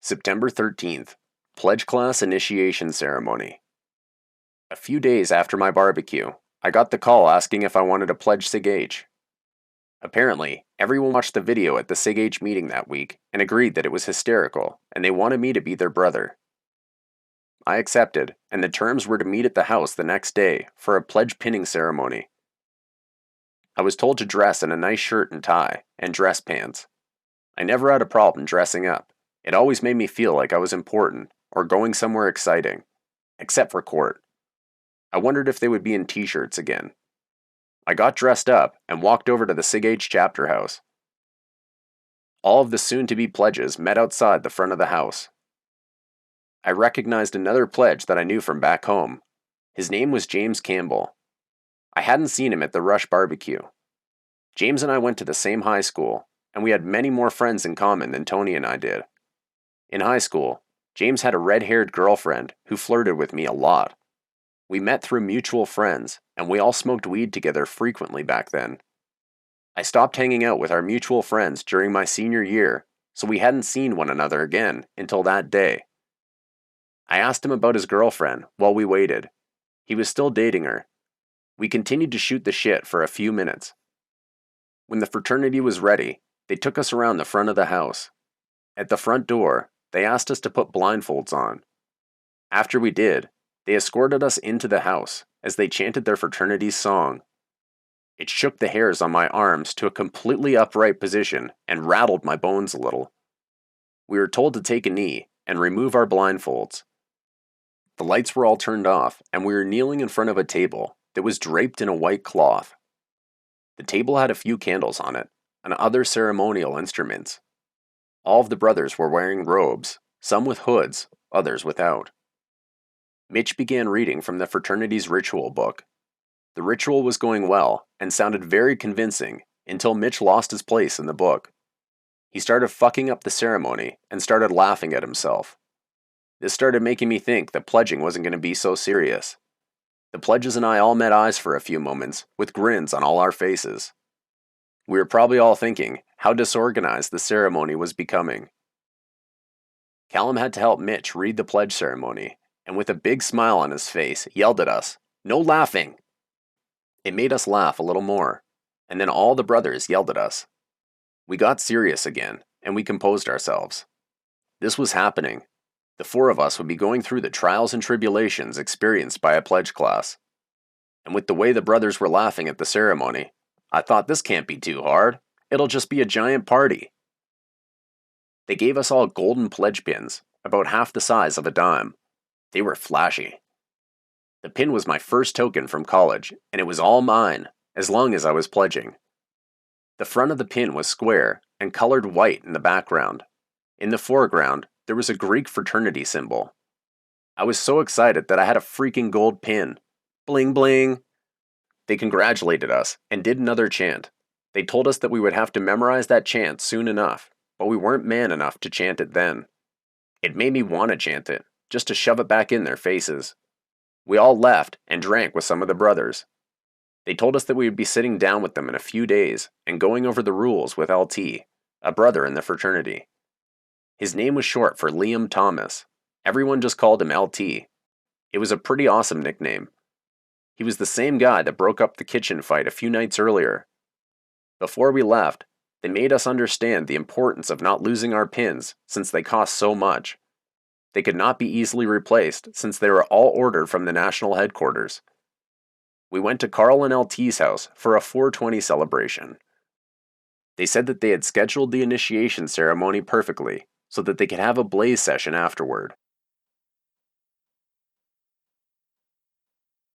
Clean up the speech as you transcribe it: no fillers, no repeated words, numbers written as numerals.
September 13th, Pledge Class Initiation Ceremony. A few days after my barbecue, I got the call asking if I wanted to pledge SIG-H. Apparently, everyone watched the video at the SIG-H meeting that week and agreed that it was hysterical, and they wanted me to be their brother. I accepted, and the terms were to meet at the house the next day for a pledge pinning ceremony. I was told to dress in a nice shirt and tie, and dress pants. I never had a problem dressing up. It always made me feel like I was important, or going somewhere exciting. Except for court. I wondered if they would be in t-shirts again. I got dressed up and walked over to the SIG-H chapter house. All of the soon-to-be pledges met outside the front of the house. I recognized another pledge that I knew from back home. His name was James Campbell. I hadn't seen him at the Rush barbecue. James and I went to the same high school, and we had many more friends in common than Tony and I did. In high school, James had a red-haired girlfriend who flirted with me a lot. We met through mutual friends, and we all smoked weed together frequently back then. I stopped hanging out with our mutual friends during my senior year, so we hadn't seen one another again until that day. I asked him about his girlfriend while we waited. He was still dating her. We continued to shoot the shit for a few minutes. When the fraternity was ready, they took us around the front of the house. At the front door, they asked us to put blindfolds on. After we did, they escorted us into the house as they chanted their fraternity's song. It shook the hairs on my arms to a completely upright position and rattled my bones a little. We were told to take a knee and remove our blindfolds. The lights were all turned off, and we were kneeling in front of a table that was draped in a white cloth. The table had a few candles on it, and other ceremonial instruments. All of the brothers were wearing robes, some with hoods, others without. Mitch began reading from the fraternity's ritual book. The ritual was going well and sounded very convincing until Mitch lost his place in the book. He started fucking up the ceremony and started laughing at himself. This started making me think that pledging wasn't going to be so serious. The pledges and I all met eyes for a few moments, with grins on all our faces. We were probably all thinking how disorganized the ceremony was becoming. Callum had to help Mitch read the pledge ceremony, and with a big smile on his face, yelled at us, "No laughing!" It made us laugh a little more, and then all the brothers yelled at us. We got serious again, and we composed ourselves. This was happening. The four of us would be going through the trials and tribulations experienced by a pledge class. And with the way the brothers were laughing at the ceremony, I thought this can't be too hard. It'll just be a giant party. They gave us all golden pledge pins, about half the size of a dime. They were flashy. The pin was my first token from college, and it was all mine, as long as I was pledging. The front of the pin was square and colored white in the background. In the foreground, there was a Greek fraternity symbol. I was so excited that I had a freaking gold pin. Bling bling. They congratulated us and did another chant. They told us that we would have to memorize that chant soon enough, but we weren't man enough to chant it then. It made me want to chant it, just to shove it back in their faces. We all left and drank with some of the brothers. They told us that we would be sitting down with them in a few days and going over the rules with LT, a brother in the fraternity. His name was short for Liam Thomas. Everyone just called him LT. It was a pretty awesome nickname. He was the same guy that broke up the kitchen fight a few nights earlier. Before we left, they made us understand the importance of not losing our pins since they cost so much. They could not be easily replaced since they were all ordered from the national headquarters. We went to Carl and LT's house for a 420 celebration. They said that they had scheduled the initiation ceremony perfectly so that they could have a blaze session afterward.